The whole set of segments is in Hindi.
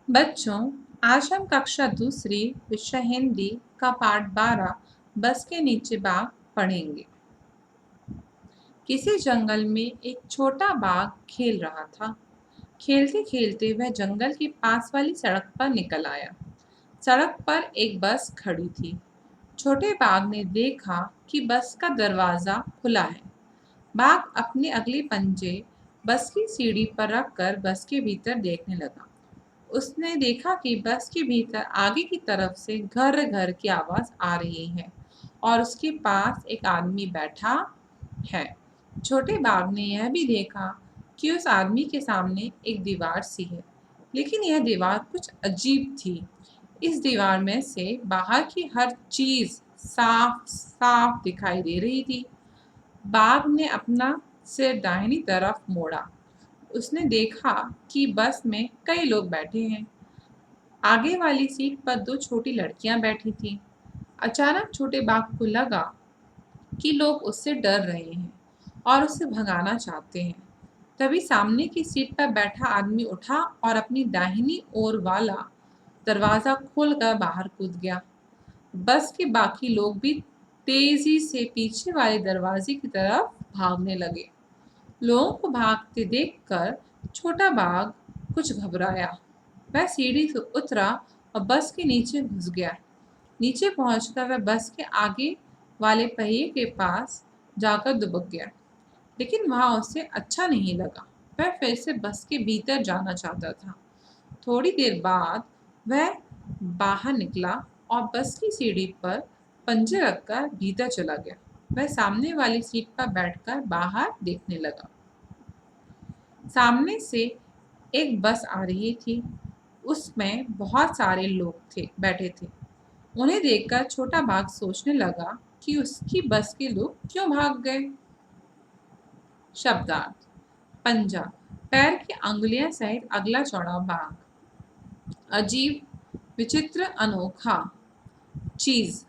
बच्चों, आज हम कक्षा दूसरी विषय हिंदी का पाठ 12 बस के नीचे बाघ पढ़ेंगे। किसी जंगल में एक छोटा बाघ खेल रहा था। खेलते खेलते वह जंगल के पास वाली सड़क पर निकल आया। सड़क पर एक बस खड़ी थी। छोटे बाघ ने देखा कि बस का दरवाजा खुला है। बाघ अपने अगले पंजे बस की सीढ़ी पर रखकर बस के भीतर देखने लगा। उसने देखा कि बस के भीतर आगे की तरफ से घर घर की आवाज आ रही है और उसके पास एक आदमी बैठा है। छोटे बाघ ने यह भी देखा कि उस आदमी के सामने एक दीवार सी है, लेकिन यह दीवार कुछ अजीब थी। इस दीवार में से बाहर की हर चीज साफ साफ दिखाई दे रही थी। बाघ ने अपना सिर दाहिनी तरफ मोड़ा। उसने देखा कि बस में कई लोग बैठे हैं। आगे वाली सीट पर दो छोटी लड़कियां बैठी थीं। अचानक छोटे बाघ को लगा कि लोग उससे डर रहे हैं और उसे भगाना चाहते हैं। तभी सामने की सीट पर बैठा आदमी उठा और अपनी दाहिनी ओर वाला दरवाजा खोलकर बाहर कूद गया। बस के बाकी लोग भी तेजी से पीछे वाले दरवाजे की तरफ भागने लगे। लोगों को भागते देखकर छोटा बाघ कुछ घबराया। वह सीढ़ी से उतरा और बस के नीचे घुस गया। नीचे पहुंचकर वह बस के आगे वाले पहिए के पास जाकर दुबक गया, लेकिन वहां उसे अच्छा नहीं लगा। वह फिर से बस के भीतर जाना चाहता था। थोड़ी देर बाद वह बाहर निकला और बस की सीढ़ी पर पंजे रखकर भीतर चला गया। वह सामने वाली सीट पर बैठकर बाहर देखने लगा। सामने से एक बस आ रही थी। उसमें बहुत सारे लोग बैठे थे। उन्हें देखकर छोटा बाघ सोचने लगा कि उसकी बस के लोग क्यों भाग गए। शब्दार्थ: पंजा, पैर की अंगुलियां सहित अगला चौड़ा भाग। अजीब, विचित्र, अनोखा। चीज,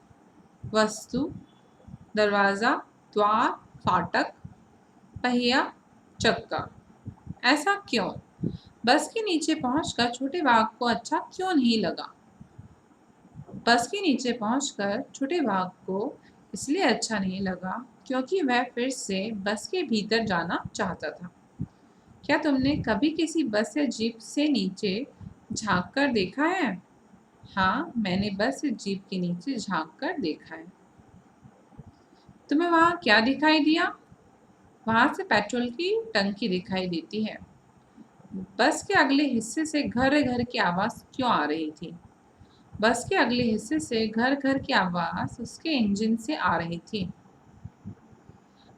वस्तु, दरवाजा, द्वार, फाटक, पहिया, चक्का। ऐसा क्यों? बस के नीचे पहुंचकर छोटे बाघ को अच्छा क्यों नहीं लगा? बस के नीचे पहुंचकर छोटे बाघ को इसलिए अच्छा नहीं लगा क्योंकि वह फिर से बस के भीतर जाना चाहता था। क्या तुमने कभी किसी बस या जीप से नीचे झांक कर देखा है? हाँ, मैंने बस या जीप के नीचे झांक कर देखा है। तुम्हें वहां क्या दिखाई दिया? वहां से पेट्रोल की टंकी दिखाई देती है। बस के अगले हिस्से से घर घर की आवाज क्यों आ रही थी? बस के अगले हिस्से से घर घर की आवाज उसके इंजन से आ रही थी।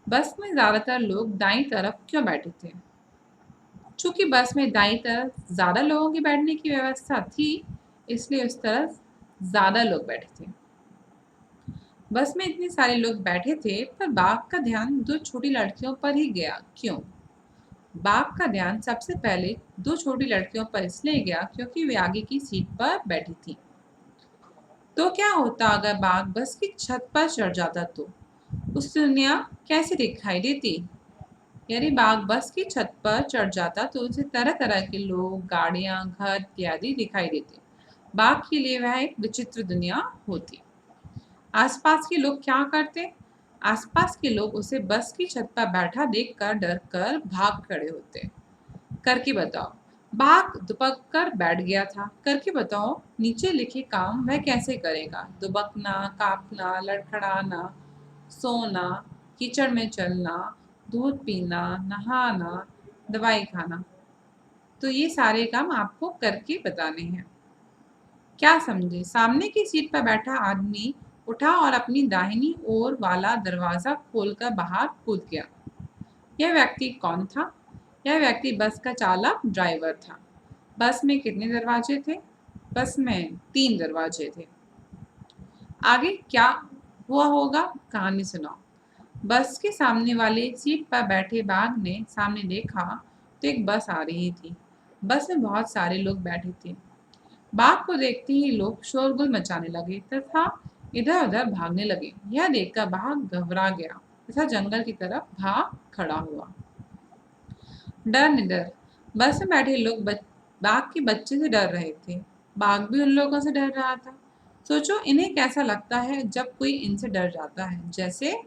बस में ज्यादातर लोग दाईं तरफ क्यों बैठे थे? चूंकि बस में दाईं तरफ ज्यादा लोगों के बैठने की व्यवस्था थी, इसलिए उस तरफ ज्यादा लोग बैठे थे। बस में इतने सारे लोग बैठे थे, पर बाघ का ध्यान दो छोटी लड़कियों पर ही गया। क्यों? बाघ का ध्यान सबसे पहले दो छोटी लड़कियों पर इसलिए गया क्योंकि वे आगे की सीट पर बैठी थी। तो क्या होता अगर बाघ बस की छत पर चढ़ जाता तो उस दुनिया कैसे दिखाई देती? यदि बाघ बस की छत पर चढ़ जाता तो उसे तरह तरह के लोग, गाड़ियां, घर इत्यादि दिखाई देते। बाघ के लिए वह एक विचित्र दुनिया होती। आसपास के लोग क्या करते? आसपास के लोग उसे बस की छत पर बैठा देखकर डर कर भाग खड़े होते। करके बताओ। बाघ दुबक कर बैठ गया था। करके बताओ, नीचे लिखे काम वह कैसे करेगा? दुबकना, कांपना, लड़खड़ाना, सोना, कीचड़ में चलना, दूध पीना, नहाना, दवाई खाना। तो ये सारे काम आपको करके बताने हैं। क्या समझे? सामने की सीट पर बैठा आदमी उठा और अपनी दाहिनी ओर वाला दरवाजा खोलकर बाहर कूद गया। यह व्यक्ति कौन था? यह व्यक्ति बस का चालक, ड्राइवर था। बस में कितने दरवाजे थे? बस में 3 दरवाजे थे। आगे क्या हुआ होगा? कहानी सुनाओ। बस के सामने वाले सीट पर बैठे बाघ ने सामने देखा तो एक बस आ रही थी। बस में बहुत सारे लोग बैठे थे। बाघ को देखते ही लोग शोरगुल मचाने लगे तथा इधर उधर भागने लगे। यह देखकर बाघ घबरा गया तथा जंगल की तरफ भाग खड़ा हुआ। डर निडर, बस में बैठे लोग बाघ के बच्चे से डर रहे थे। बाघ भी उन लोगों से डर रहा था। सोचो इन्हें कैसा लगता है जब कोई इनसे डर जाता है। जैसे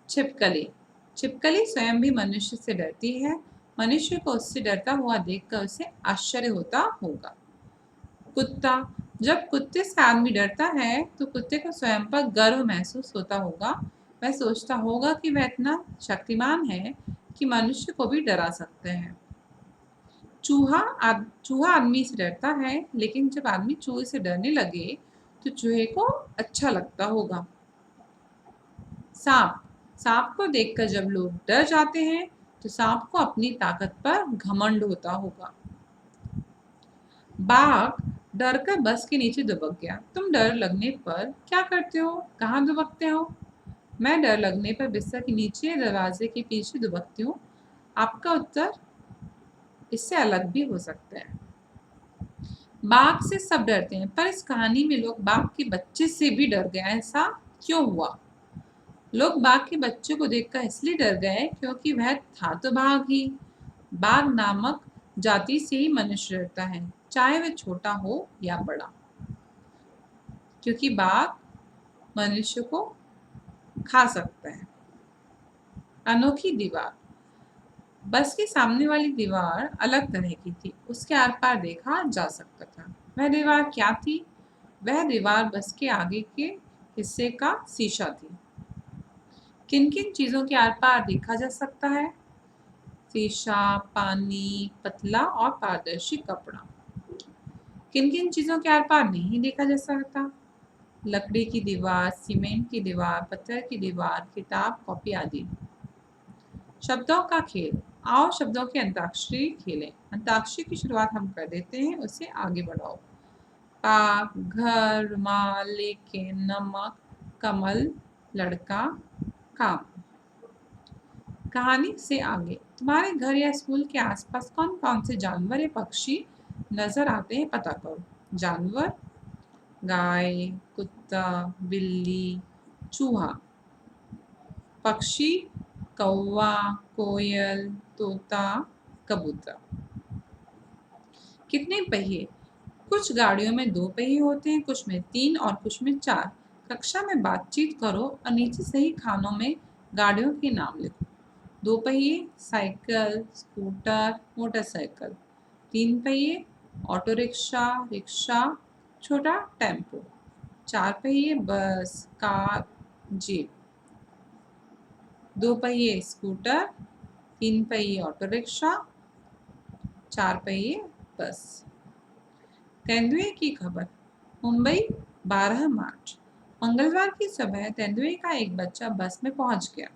छिपकली। छिपकली स्वयं भी मनुष्य से डरती है। मनुष्य को उससे डरता हुआ देखकर उसे आश्चर्य होता होगा। कुत्ता। जब कुत्ते से आदमी डरता है तो कुत्ते को स्वयं पर गर्व महसूस होता होगा। वह सोचता होगा कि वह इतना शक्तिमान है कि मनुष्य को भी डरा सकते हैं। चूहा आदमी से डरता है, लेकिन जब आदमी चूहे से डरने लगे तो चूहे को अच्छा लगता होगा। सांप। सांप को देखकर जब लोग डर जाते हैं तो सांप को अपनी ताकत पर घमंड होता होगा। बाघ डरकर बस के नीचे दुबक गया। तुम डर लगने पर क्या करते हो? कहाँ दुबकते हो? मैं डर लगने पर बिस्तर के नीचे दरवाजे के पीछे दुबकती हूँ। आपका उत्तर इससे अलग भी हो सकता है। बाघ से सब डरते हैं, पर इस कहानी में लोग बाघ के बच्चे से भी डर गए। ऐसा क्यों हुआ? लोग बाघ के बच्चे को देखकर इसलिए डर गए क्योंकि वह था तो बाघ ही। बाघ नामक जाति से ही मनुष्य डरता है, चाहे वह छोटा हो या बड़ा, क्योंकि बाघ मनुष्य को खा सकता है। अनोखी दीवार। बस के सामने वाली दीवार अलग तरह की थी। उसके आर पार देखा जा सकता था। वह दीवार क्या थी? वह दीवार बस के आगे के हिस्से का शीशा थी। किन किन चीजों के आर पार देखा जा सकता है? शीशा, पानी, पतला और पारदर्शी कपड़ा। किन किन चीजों के आर पार नहीं देखा जा सकता? लकड़ी की दीवार, सीमेंट की दीवार, पत्थर की दीवार, किताब, कॉपी आदि। शब्दों का खेल। आओ शब्दों की अंताक्षरी खेलें। अंताक्षरी की शुरुआत हम कर देते हैं, उसे आगे बढ़ाओ। पाक, घर, रुमाल, लेकिन, नमक, कमल, लड़का, काम। कहानी से आगे। तुम्हारे घर या स्कूल के आसपास कौन कौन से जानवर या पक्षी नजर आते हैं, पता करो। जानवर: गाय, कुत्ता, बिल्ली, चूहा। पक्षी: कौवा, कोयल, तोता, कबूतर। कितने पहिए? कुछ गाड़ियों में 2 पहिए होते हैं, कुछ में 3 और कुछ में 4। कक्षा में बातचीत करो और नीचे सही खानों में गाड़ियों के नाम लिखो। 2 पहिए साइकिल, स्कूटर, मोटरसाइकिल। 3 पहिए ऑटो रिक्शा, रिक्शा, छोटा टेम्पो। 4 पहिए बस, कार, जीप। 2 पहिए स्कूटर, 3 पहिए ऑटो रिक्शा, 4 पहिए बस। तेंदुए की खबर। मुंबई, 12 मार्च। मंगलवार की सुबह तेंदुए का एक बच्चा बस में पहुंच गया।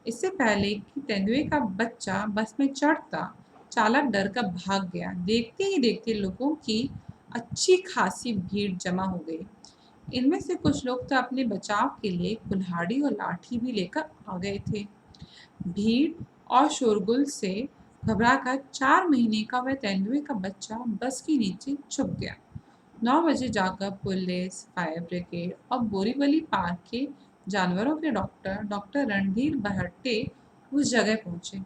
इससे पहले कि तेंदुए का बच्चा बस में चढ़ता, चालक डर कर भाग गया। देखते ही देखते लोगों की अच्छी खासी भीड़ जमा हो गई। इनमें से कुछ लोग तो अपने बचाव के लिए कुल्हाड़ी और लाठी भी लेकर आ गए थे। भीड़ और शोरगुल से घबराकर 4 महीने का वह तेंदुए का बच्चा बस के नीचे छुप गया। 9 बजे जाकर पुलिस, फायर ब्रिगेड और बोरीवली पार्क के जानवरों के डॉक्टर रणधीर बहट्टे उस जगह पहुंचे।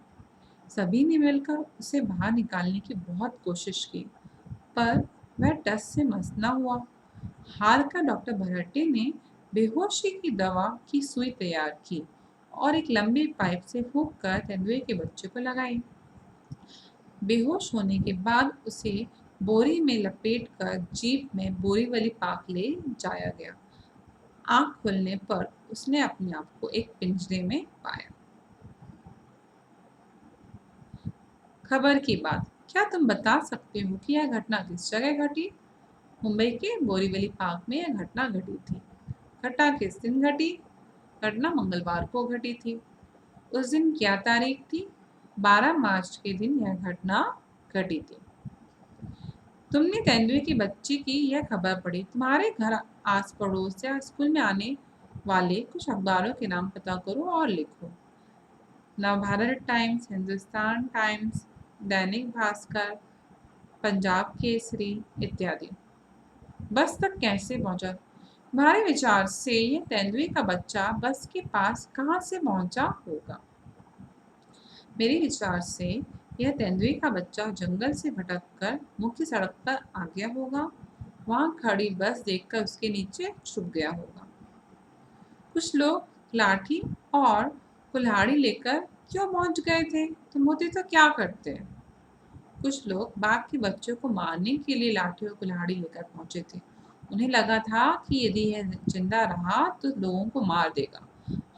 सभी ने मिलकर उसे बाहर निकालने की बहुत कोशिश की, पर वह टस से मस न हुआ। हार कर डॉक्टर बहट्टे ने बेहोशी की दवा की सुई तैयार की और एक लंबी पाइप से फूंक कर तेंदुए के बच्चे को लगाई। बेहोश होने के बाद उसे बोरी में लपेटकर जीप में बोरीवली पार्क ले जाया गया। आंख खुलने पर उसने अपने आप को एक पिंजरे में पाया। खबर की बात। क्या तुम बता सकते हो कि यह घटना किस जगह घटी? मुंबई के बोरीवली पार्क में यह घटना घटी थी। घटना किस दिन घटी? घटना मंगलवार को घटी थी। उस दिन क्या तारीख थी? 12 मार्च के दिन यह घटना घटी थी। तुमने तेंदुए के बच्चे की यह खबर पढ़ी। तुम्हारे घर, आस पड़ोस या स्कूल में आने वाले कुछ अखबारों के नाम पता करो और लिखो। नवभारत टाइम्स, हिंदुस्तान टाइम्स, दैनिक भास्कर, पंजाब केसरी इत्यादि। बस तक कैसे पहुंचा? तुम्हारे विचार से यह तेंदुए का बच्चा बस के पास कहाँ से पहुंचा होगा? मेरे विचार से यह तेंदुए का बच्चा जंगल से भटक कर मुख्य सड़क पर आ गया होगा। वहां खड़ी बस देखकर उसके नीचे छुप गया होगा। कुछ लोग लाठी और कुल्हाड़ी लेकर क्यों पहुंच गए थे? तुम होते तो क्या करते? कुछ लोग बाघ के बच्चों को मारने के लिए लाठी और कुल्हाड़ी लेकर पहुंचे थे। उन्हें लगा था कि यदि यह जिंदा रहा तो लोगों को मार देगा।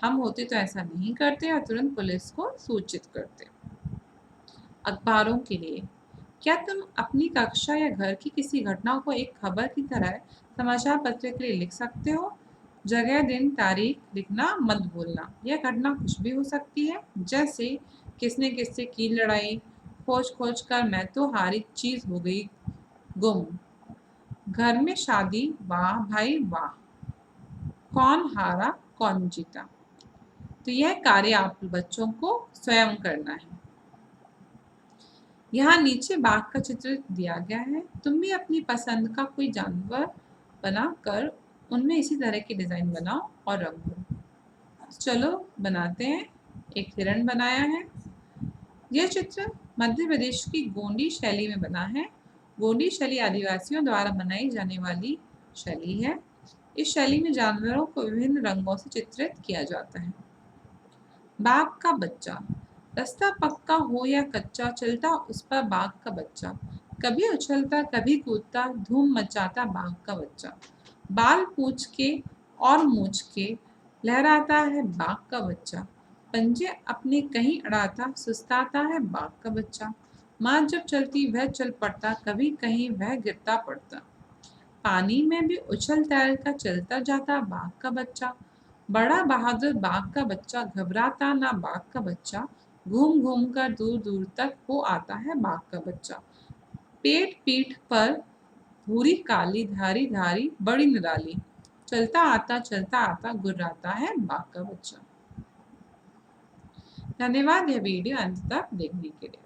हम होते तो ऐसा नहीं करते और तुरंत पुलिस को सूचित करते। अखबारों के लिए, क्या तुम अपनी कक्षा या घर की किसी घटना को एक खबर की तरह समाचार पत्र के लिए लिख सकते हो? जगह, दिन, तारीख लिखना मत भूलना। यह घटना कुछ भी हो सकती है, जैसे किसने किससे की लड़ाई, खोज खोज कर मैं तो हारी चीज हो गई गुम, घर में शादी, वाह भाई वाह, कौन हारा कौन जीता। तो यह कार्य आप बच्चों को स्वयं करना है। यहाँ नीचे बाघ का चित्र दिया गया है। तुम भी अपनी पसंद का कोई जानवर बना कर उनमें इसी तरह के डिजाइन बनाओ और रंगो। चलो बनाते हैं। एक हिरण बनाया है। यह चित्र मध्य प्रदेश की गोंडी शैली में बना है। गोंडी शैली आदिवासियों द्वारा बनाई जाने वाली शैली है। इस शैली में जानवरों को विभिन्न रंगों से चित्रित किया जाता है। बाघ का बच्चा, रास्ता पक्का हो या कच्चा, चलता उस पर बाघ का बच्चा, कभी उछलता कभी कूदता, धूम मचाता बाघ का बच्चा, बाल पूछ के और मूछ के लहराता है बाघ का बच्चा, पंजे अपने कहीं अड़ाता सुस्ताता है बाघ का बच्चा, माँ जब चलती वह चल पड़ता, कभी कहीं वह गिरता पड़ता, पानी में भी उछल तैर कर चलता जाता बाघ का बच्चा, बड़ा बहादुर बाघ का बच्चा, घबराता ना बाघ का बच्चा, घूम घूम कर दूर दूर तक हो आता है बाघ का बच्चा, पेट पीठ पर भूरी काली धारी धारी बड़ी निराली, चलता आता गुर्राता है बाघ का बच्चा। धन्यवाद यह वीडियो अंत तक देखने के लिए।